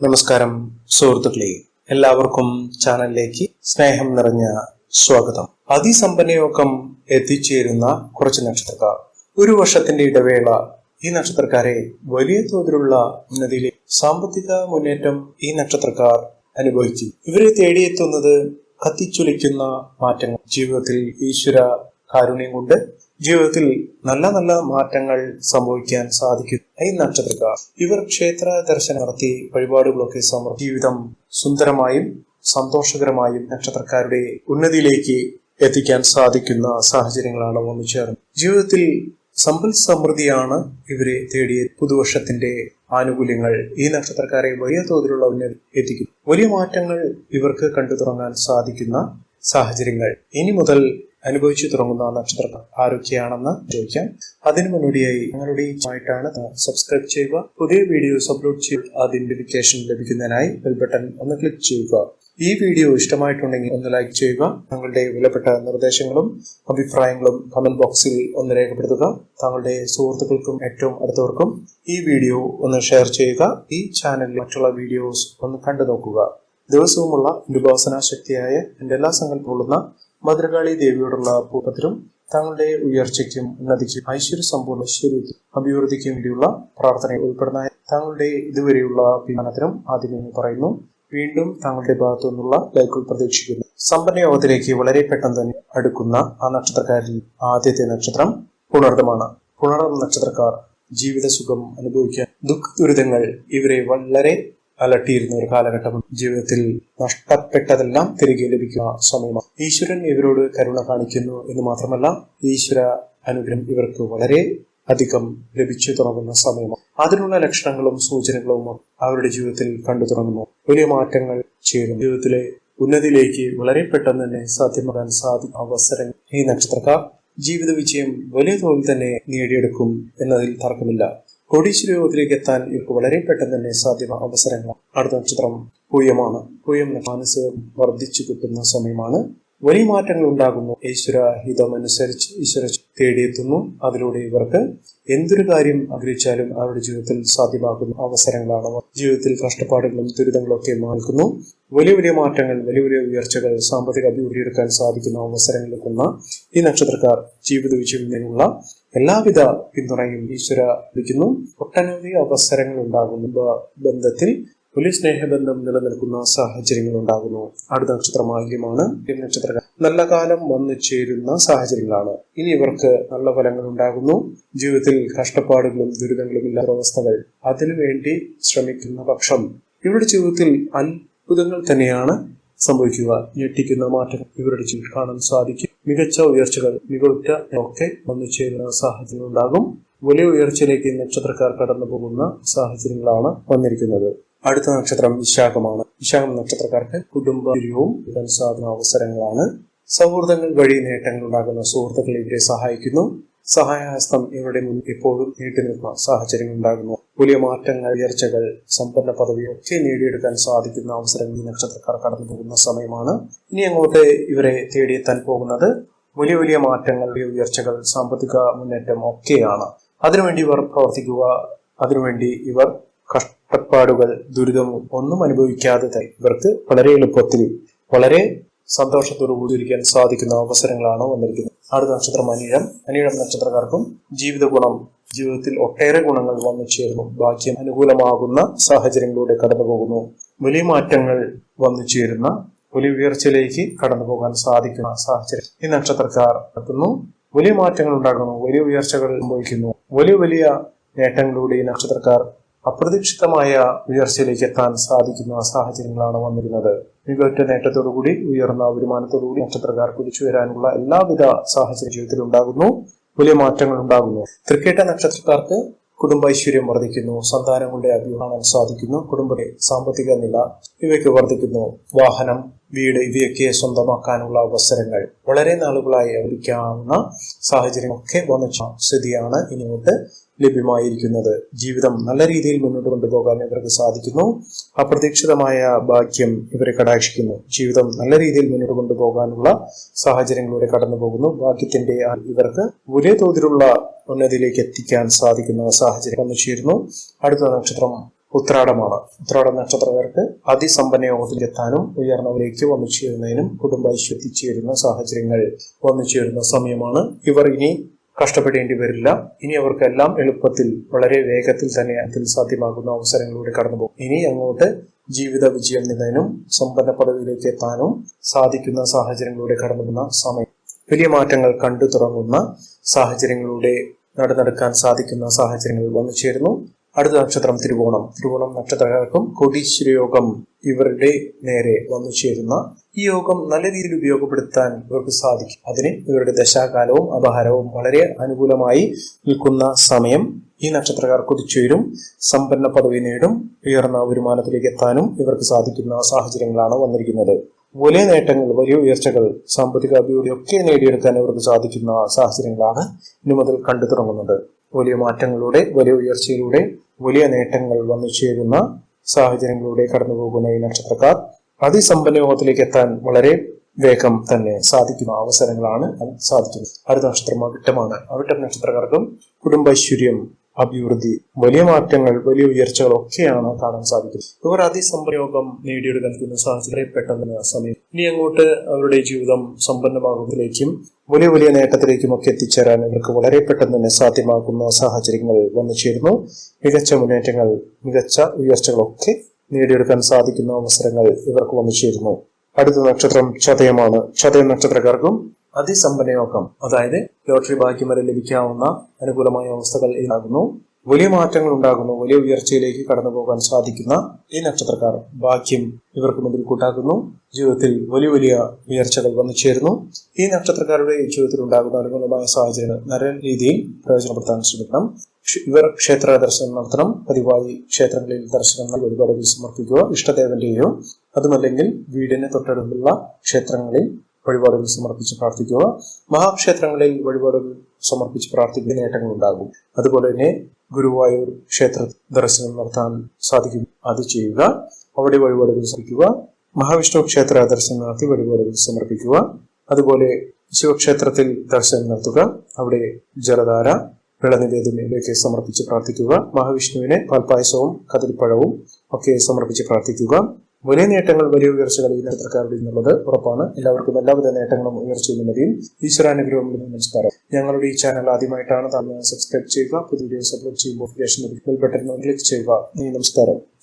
നമസ്കാരം സുഹൃത്തുക്കളെ, എല്ലാവർക്കും ചാനലിലേക്ക് സ്നേഹം നിറഞ്ഞ സ്വാഗതം. അതിസമ്പന്നയോഗം എത്തിച്ചേരുന്ന കുറച്ച് നക്ഷത്രക്കാർ. ഒരു വർഷത്തിന്റെ ഇടവേള ഈ നക്ഷത്രക്കാരെ വലിയ തോതിലുള്ള ഉന്നതിയിലെ സാമ്പത്തിക മുന്നേറ്റം ഈ നക്ഷത്രക്കാർ അനുഭവിക്കും. ഇവരെ തേടിയെത്തുന്നത് കത്തിച്ചൊലിക്കുന്ന മാറ്റങ്ങൾ. ജീവിതത്തിൽ ഈശ്വര കാരുണ്യം കൊണ്ട് ജീവിതത്തിൽ നല്ല നല്ല മാറ്റങ്ങൾ സംഭവിക്കാൻ സാധിക്കും ഈ നക്ഷത്രക്കാർ. ഇവർ ക്ഷേത്ര ദർശനം നടത്തി വഴിപാടുകളൊക്കെ ജീവിതം സുന്ദരമായും സന്തോഷകരമായും നക്ഷത്രക്കാരുടെ ഉന്നതിയിലേക്ക് എത്തിക്കാൻ സാധിക്കുന്ന സാഹചര്യങ്ങളാണ് വന്നു ചേർന്നത്. ജീവിതത്തിൽ സമ്പൽ സമൃദ്ധിയാണ് ഇവരെ തേടിയ പുതുവർഷത്തിന്റെ ആനുകൂല്യങ്ങൾ ഈ നക്ഷത്രക്കാരെ വലിയ തോതിലുള്ള ഉന്നതി എത്തിക്കും. വലിയ മാറ്റങ്ങൾ ഇവർക്ക് കണ്ടു തുടങ്ങാൻ സാധിക്കുന്ന സാഹചര്യങ്ങൾ ഇനി മുതൽ അനുഭവിച്ചു തുടങ്ങുന്ന നക്ഷത്രക്കാർ ആരൊക്കെയാണെന്ന് ചോദിക്കാം. അതിനു മുന്നോടിയായി ഞങ്ങളുടെ ആയിട്ടാണ് സബ്സ്ക്രൈബ് ചെയ്യുക. പുതിയ വീഡിയോസ് അപ്ലോഡ് ചെയ്ത് അതിന്റെ നോട്ടിഫിക്കേഷൻ ലഭിക്കുന്നതിനായി ബെൽ ബട്ടൺ ഒന്ന് ക്ലിക്ക് ചെയ്യുക. ഈ വീഡിയോ ഇഷ്ടമായിട്ടുണ്ടെങ്കിൽ ഒന്ന് ലൈക്ക് ചെയ്യുക. താങ്കളുടെ വിലപ്പെട്ട നിർദ്ദേശങ്ങളും അഭിപ്രായങ്ങളും കമന്റ് ബോക്സിൽ ഒന്ന് രേഖപ്പെടുത്തുക. താങ്കളുടെ സുഹൃത്തുക്കൾക്കും ഏറ്റവും അടുത്തവർക്കും ഈ വീഡിയോ ഒന്ന് ഷെയർ ചെയ്യുക. ഈ ചാനലിൽ മറ്റുള്ള വീഡിയോസ് ഒന്ന് കണ്ടു നോക്കുക. ദിവസവുമുള്ള ഉപാസന ശക്തിയായ എന്റെ എല്ലാ സങ്കല്പമുള്ള ഭദ്രകാളി ദേവിയോടുള്ള പൂർവ്വത്തിലും താങ്കളുടെ ഉയർച്ചയ്ക്കും ഉന്നതിക്കും ഐശ്വര്യ സമ്പൂർണ്ണ ഐശ്വര്യത്തിനും അഭിവൃദ്ധിക്കും വേണ്ടിയുള്ള പ്രാർത്ഥന ഉൾപ്പെടുന്ന താങ്കളുടെ ഇതുവരെയുള്ള അഭിമാനത്തിനും ആദ്യമേ പറയുന്നു. വീണ്ടും താങ്കളുടെ ഭാഗത്തു നിന്നുള്ള ലൈക്കുകൾ പ്രതീക്ഷിക്കുന്നു. സമ്പന്നയോഗത്തിലേക്ക് വളരെ പെട്ടെന്ന് തന്നെ അടുക്കുന്ന ആ നക്ഷത്രക്കാരിൽ ആദ്യത്തെ നക്ഷത്രം പുണർദമാണ്. പുണർദം നക്ഷത്രക്കാർ ജീവിത സുഖം അനുഭവിക്കാൻ ദുഃഖ ദുരിതങ്ങൾ ഇവരെ വളരെ അലട്ടിയിരുന്ന ഒരു കാലഘട്ടം. ജീവിതത്തിൽ നഷ്ടപ്പെട്ടതെല്ലാം തിരികെ ലഭിക്കുന്ന സമയമാണ്. ഈശ്വരൻ ഇവരോട് കരുണ കാണിക്കുന്നു എന്ന് മാത്രമല്ല, ഈശ്വര അനുഗ്രഹം ഇവർക്ക് വളരെ അധികം ലഭിച്ചു തുടങ്ങുന്ന സമയമാണ്. അതിനുള്ള ലക്ഷണങ്ങളും സൂചനകളും അവരുടെ ജീവിതത്തിൽ കണ്ടു തുടങ്ങുന്നു. വലിയ മാറ്റങ്ങൾ ചേരുന്നു. ജീവിതത്തിലെ ഉന്നതിയിലേക്ക് വളരെ പെട്ടെന്ന് തന്നെ സാധ്യമാകാൻ സാധിക്കുന്ന അവസരങ്ങൾ ഈ നക്ഷത്രക്കാർ ജീവിത വിജയം വലിയ തോതിൽ തന്നെ നേടിയെടുക്കും എന്നതിൽ തർക്കമില്ല. കോടീശ്വര യോഗത്തിലേക്ക് എത്താൻ ഇവർക്ക് വളരെ പെട്ടെന്ന് തന്നെ സാധ്യമായ അവസരങ്ങൾ. അടുത്ത നക്ഷത്രം പൂയമാണ്. പൂയം മനസ്സ് വർദ്ധിച്ചു കിട്ടുന്ന സമയമാണ്. വലിയ മാറ്റങ്ങൾ ഉണ്ടാകുന്നു. ഈശ്വര ഹിതമനുസരിച്ച് ഈശ്വര തേടിയെത്തുന്നു. അതിലൂടെ ഇവർക്ക് എന്തൊരു കാര്യം ആഗ്രഹിച്ചാലും അവരുടെ ജീവിതത്തിൽ സാധ്യമാക്കുന്ന അവസരങ്ങളാണ്. ജീവിതത്തിൽ കഷ്ടപ്പാടുകളും ദുരിതങ്ങളും ഒക്കെ മാൽക്കുന്നു. വലിയ വലിയ മാറ്റങ്ങൾ, വലിയ വലിയ ഉയർച്ചകൾ, സാമ്പത്തിക അഭിവൃദ്ധി എടുക്കാൻ സാധിക്കുന്ന അവസരങ്ങൾ എടുക്കുന്ന ഈ നക്ഷത്രക്കാർ ജീവിത വിജയത്തിനുള്ള എല്ലാവിധ പിന്തുണയും ഈശ്വര ലഭിക്കുന്നു. ഒട്ടനവധി അവസരങ്ങൾ ഉണ്ടാകുന്നു. ബന്ധത്തിൽ വലിയ സ്നേഹബന്ധം നിലനിൽക്കുന്ന സാഹചര്യങ്ങൾ ഉണ്ടാകുന്നു. അടുത്ത നക്ഷത്രം ആയില്യമാണ്. ഈ നക്ഷത്രക്കാർ നല്ല കാലം വന്നു ചേരുന്ന സാഹചര്യങ്ങളാണ്. ഇനി ഇവർക്ക് നല്ല ഫലങ്ങൾ ഉണ്ടാകുന്നു. ജീവിതത്തിൽ കഷ്ടപ്പാടുകളും ദുരിതങ്ങളും ഇല്ലാത്ത അവസ്ഥകൾ അതിനുവേണ്ടി ശ്രമിക്കുന്ന പക്ഷം ഇവരുടെ ജീവിതത്തിൽ അത്ഭുതങ്ങൾ തന്നെയാണ് സംഭവിക്കുക. ഞെട്ടിക്കുന്ന മാറ്റങ്ങൾ ഇവരുടെ ജീവിതത്തിൽ കാണാൻ സാധിക്കും. മികച്ച ഉയർച്ചകൾ, മികവുറ്റ ഒക്കെ വന്നു ചേരുന്ന സാഹചര്യങ്ങൾ ഉണ്ടാകും. വലിയ ഉയർച്ചയിലേക്ക് നക്ഷത്രക്കാർ കടന്നു പോകുന്ന സാഹചര്യങ്ങളാണ് വന്നിരിക്കുന്നത്. അടുത്ത നക്ഷത്രം വിശാഖമാണ്. വിശാഖം നക്ഷത്രക്കാർക്ക് കുടുംബവും ഇടാൻ സാധിക്കുന്ന അവസരങ്ങളാണ്. സൗഹൃദങ്ങൾ വഴി നേട്ടങ്ങൾ ഉണ്ടാകുന്ന സുഹൃത്തുക്കൾ ഇവരെ സഹായിക്കുന്നു. സഹായഹസ്തം ഇവരുടെ മുന്നിൽ എപ്പോഴും നീട്ടി നിൽക്കുന്ന സാഹചര്യങ്ങൾ ഉണ്ടാകുന്നു. വലിയ മാറ്റങ്ങൾ, ഉയർച്ചകൾ, സമ്പന്ന പദവിയൊക്കെ നേടിയെടുക്കാൻ സാധിക്കുന്ന അവസരങ്ങൾ ഈ നക്ഷത്രക്കാർ കടന്നു പോകുന്ന സമയമാണ്. ഇനി അങ്ങോട്ട് ഇവരെ തേടിയെത്താൻ പോകുന്നത് വലിയ വലിയ മാറ്റങ്ങൾ, ഉയർച്ചകൾ, സാമ്പത്തിക മുന്നേറ്റം ഒക്കെയാണ്. അതിനുവേണ്ടി ഇവർ പ്രവർത്തിക്കുക. അതിനുവേണ്ടി ഇവർ കഷ്ടപ്പാടുകൾ, ദുരിതം ഒന്നും അനുഭവിക്കാതെ ഇവർക്ക് വളരെ എളുപ്പത്തിൽ വളരെ സന്തോഷത്തോടു കൂടി ഇരിക്കാൻ സാധിക്കുന്ന അവസരങ്ങളാണ് വന്നിരിക്കുന്നത്. അടുത്ത നക്ഷത്രം അനിഴം. അനിഴം നക്ഷത്രക്കാർക്കും ജീവിത ഗുണം, ജീവിതത്തിൽ ഒട്ടേറെ ഗുണങ്ങൾ വന്നു ചേരുന്നു. ഭാഗ്യം അനുകൂലമാകുന്ന സാഹചര്യങ്ങളിലൂടെ കടന്നു പോകുന്നു. വലിയ മാറ്റങ്ങൾ വന്നു ചേരുന്ന, വലിയ ഉയർച്ചയിലേക്ക് കടന്നു പോകാൻ സാധിക്കുന്ന സാഹചര്യം ഈ നക്ഷത്രക്കാർ എത്തുന്നു. വലിയ മാറ്റങ്ങൾ ഉണ്ടാകുന്നു. വലിയ ഉയർച്ചകൾ സംഭവിക്കുന്നു. വലിയ വലിയ നേട്ടങ്ങളിലൂടെ ഈ നക്ഷത്രക്കാർ അപ്രതീക്ഷിതമായ ഉയർച്ചയിലേക്ക് എത്താൻ സാധിക്കുന്ന സാഹചര്യങ്ങളാണ് വന്നിരുന്നത്. മികവുറ്റ നേട്ടത്തോടുകൂടി ഉയർന്ന വരുമാനത്തോടുകൂടി നക്ഷത്രക്കാർ കുതിച്ചു വരാനുള്ള എല്ലാവിധ സാഹചര്യ ജീവിതത്തിൽ ഉണ്ടാകുന്നു. വലിയ മാറ്റങ്ങൾ ഉണ്ടാകുന്നു. തൃക്കേട്ട നക്ഷത്രക്കാർക്ക് കുടുംബ ഐശ്വര്യം വർദ്ധിക്കുന്നു. സന്താനങ്ങളുടെ അഭിമാനം സാധിക്കുന്നു. കുടുംബത്തെ സാമ്പത്തിക നില ഇവയ്ക്ക് വർദ്ധിക്കുന്നു. വാഹനം, വീട് ഇവയൊക്കെ സ്വന്തമാക്കാനുള്ള അവസരങ്ങൾ വളരെ നാളുകളായി ലഭിക്കാവുന്ന സാഹചര്യമൊക്കെ വന്ന സ്ഥിതിയാണ് ഇനിയോട്ട് ലഭ്യമായിരിക്കുന്നത്. ജീവിതം നല്ല രീതിയിൽ മുന്നോട്ട് കൊണ്ടുപോകാൻ ഇവർക്ക് സാധിക്കുന്നു. അപ്രതീക്ഷിതമായ ഭാഗ്യം ഇവരെ കടാക്ഷിക്കുന്നു. ജീവിതം നല്ല രീതിയിൽ മുന്നോട്ട് കൊണ്ടുപോകാനുള്ള സാഹചര്യങ്ങളിലൂടെ കടന്നു പോകുന്നു. ഭാഗ്യത്തിന്റെ ഇവർക്ക് വലിയ തോതിലുള്ള ഉന്നതിയിലേക്ക് എത്തിക്കാൻ സാധിക്കുന്ന സാഹചര്യം വന്നു ചേരുന്നു. അടുത്ത നക്ഷത്രം ഉത്രാടമാണ്. ഉത്രാട നക്ഷത്രക്കാർക്ക് അതിസമ്പന്ന യോഗത്തിൽ എത്താനും ഉയർന്നവരേക്ക് വന്നു ചേരുന്നതിനും കുടുംബൈശ്വര്യത്തിൽ ചേരുന്ന സാഹചര്യങ്ങൾ വന്നു ചേരുന്ന സമയമാണ്. ഇവർ ഇനി കഷ്ടപ്പെടേണ്ടി വരില്ല. ഇനി അവർക്കെല്ലാം എളുപ്പത്തിൽ വളരെ വേഗത്തിൽ തന്നെ അതിൽ സാധ്യമാകുന്ന അവസരങ്ങളിലൂടെ കടന്നുപോകും. ഇനി അങ്ങോട്ട് ജീവിത വിജയം നേടാനും സമ്പന്ന പദവിയിലേക്ക് എത്താനും സാധിക്കുന്ന സാഹചര്യങ്ങളിലൂടെ കടന്നുപോകുന്ന സമയം. വലിയ മാറ്റങ്ങൾ കണ്ടു തുടങ്ങുന്ന സാഹചര്യങ്ങളിലൂടെ നടന്നെടുക്കാൻ സാധിക്കുന്ന സാഹചര്യങ്ങൾ വന്നു ചേരുന്നു. അടുത്ത നക്ഷത്രം തിരുവോണം. തിരുവോണം നക്ഷത്രക്കാർക്കും കോടീശ്വര യോഗം ഇവരുടെ നേരെ വന്നു ചേരുന്ന ഈ യോഗം നല്ല രീതിയിൽ ഉപയോഗപ്പെടുത്താൻ ഇവർക്ക് സാധിക്കും. അതിന് ഇവരുടെ ദശാകാലവും അപഹാരവും വളരെ അനുകൂലമായി നിൽക്കുന്ന സമയം. ഈ നക്ഷത്രക്കാർ കുതിച്ചുയരും, സമ്പന്ന പദവി നേടും, ഉയർന്ന വരുമാനത്തിലേക്ക് എത്താനും ഇവർക്ക് സാധിക്കുന്ന സാഹചര്യങ്ങളാണ് വന്നിരിക്കുന്നത്. വലിയ നേട്ടങ്ങൾ, വലിയ ഉയർച്ചകൾ, സാമ്പത്തിക അഭിവൃദ്ധി ഒക്കെ നേടിയെടുക്കാൻ ഇവർക്ക് സാധിക്കുന്ന സാഹചര്യങ്ങളാണ് ഇനി മുതൽ കണ്ടു തുടങ്ങുന്നത്. വലിയ മാറ്റങ്ങളിലൂടെ, വലിയ ഉയർച്ചയിലൂടെ വലിയ നേട്ടങ്ങൾ വന്നു ചേരുന്ന സാഹചര്യങ്ങളിലൂടെ കടന്നു പോകുന്ന ഈ നക്ഷത്രക്കാർ അതിസമ്പന്ന യോഗത്തിലേക്ക് എത്താൻ വളരെ വേഗം തന്നെ സാധിക്കുന്ന അവസരങ്ങളാണ് സാധിക്കുന്നത്. അടുത്ത നക്ഷത്രം അവിട്ടമാണ്. അവിട്ടം നക്ഷത്രക്കാർക്കും കുടുംബൈശ്വര്യം, അഭിവൃദ്ധി, വലിയ മാറ്റങ്ങൾ, വലിയ ഉയർച്ചകൾ ഒക്കെയാണ് കാണാൻ സാധിക്കുന്നത്. ഇവർ അതിസമ്പയോഗം നേടിയെടുക്കുന്ന സാഹചര്യം പെട്ടെന്ന് സമയം. ഇനി അങ്ങോട്ട് അവരുടെ ജീവിതം സമ്പന്നമാകുന്നതിലേക്കും വലിയ വലിയ നേട്ടത്തിലേക്കും ഒക്കെ എത്തിച്ചേരാൻ ഇവർക്ക് വളരെ പെട്ടെന്ന് തന്നെ സാധ്യമാകുന്ന സാഹചര്യങ്ങൾ വന്നു ചേരുന്നു. മികച്ച മുന്നേറ്റങ്ങൾ, മികച്ച ഉയർച്ചകളൊക്കെ നേടിയെടുക്കാൻ സാധിക്കുന്ന അവസരങ്ങൾ ഇവർക്ക് വന്നു ചേരുന്നു. അടുത്ത നക്ഷത്രം ചതയമാണ്. ചതയം നക്ഷത്രക്കാർക്കും അതിസമ്പന്ന യോഗം, അതായത് ലോട്ടറി ഭാഗ്യം വരെ ലഭിക്കാവുന്ന അനുകൂലമായ അവസ്ഥകൾ ഉണ്ടാകുന്നു. വലിയ മാറ്റങ്ങൾ ഉണ്ടാകുന്നു. വലിയ ഉയർച്ചയിലേക്ക് കടന്നു പോകാൻ സാധിക്കുന്ന ഈ നക്ഷത്രക്കാർ ഭാഗ്യം ഇവർക്ക് മുമ്പിൽ കൂട്ടാക്കുന്നു. ജീവിതത്തിൽ വലിയ വലിയ ഉയർച്ചകൾ വന്നു ചേരുന്നു. ഈ നക്ഷത്രക്കാരുടെ ജീവിതത്തിൽ ഉണ്ടാകുന്ന അനുകൂലമായ സാഹചര്യങ്ങൾ നല്ല രീതിയിൽ പ്രയോജനപ്പെടുത്താൻ ശ്രമിക്കണം. ഇവർ ക്ഷേത്ര ദർശനം നടത്തണം. പതിവായി ക്ഷേത്രങ്ങളിൽ ദർശനങ്ങൾ, വഴിപാടുകൾ സമർപ്പിക്കുക. ഇഷ്ടദേവന്റെയോ അതുമല്ലെങ്കിൽ വീടിന് തൊട്ടടുത്തുള്ള ക്ഷേത്രങ്ങളിൽ വഴിപാടുകൾ സമർപ്പിച്ച് പ്രാർത്ഥിക്കുക. മഹാക്ഷേത്രങ്ങളിൽ വഴിപാടുകൾ സമർപ്പിച്ച് പ്രാർത്ഥിക്കുന്ന നേട്ടങ്ങൾ ഉണ്ടാകും. അതുപോലെ തന്നെ ഗുരുവായൂർ ക്ഷേത്ര ദർശനം നടത്താൻ സാധിക്കും. അത് ചെയ്യുക. അവിടെ വഴിപാടുകൾ സമർപ്പിക്കുക. മഹാവിഷ്ണു ക്ഷേത്ര ദർശനം നടത്തി വഴിപാടുകൾ സമർപ്പിക്കുക. അതുപോലെ ശിവക്ഷേത്രത്തിൽ ദർശനം നടത്തുക. അവിടെ ജലധാര, വെള്ളനിവേദ്യമൊക്കെ സമർപ്പിച്ച് പ്രാർത്ഥിക്കുക. മഹാവിഷ്ണുവിനെ പാൽപ്പായസവും കദളിപ്പഴവും ഒക്കെ സമർപ്പിച്ച് പ്രാർത്ഥിക്കുക. വലിയ നേട്ടങ്ങൾ, വലിയ ഉയർച്ചകൾ ഈ നക്ഷത്രക്കാരുടെ എന്നുള്ളത് ഉറപ്പാണ്. എല്ലാവർക്കും എല്ലാവിധ നേട്ടങ്ങളും ഉയർച്ചയും എന്നതിൽ ഈശ്വരാനുഗ്രഹം. നമസ്കാരം. ഞങ്ങളുടെ ഈ ചാനൽ ആദ്യമായിട്ടാണ് താങ്കൾ സബ്സ്ക്രൈബ് ചെയ്യുക. പുതിയ വീഡിയോസ് അപ്ലോഡ് ചെയ്യുമ്പോൾ ബെൽ ബട്ടൺ ക്ലിക്ക് ചെയ്യുക. നമസ്കാരം.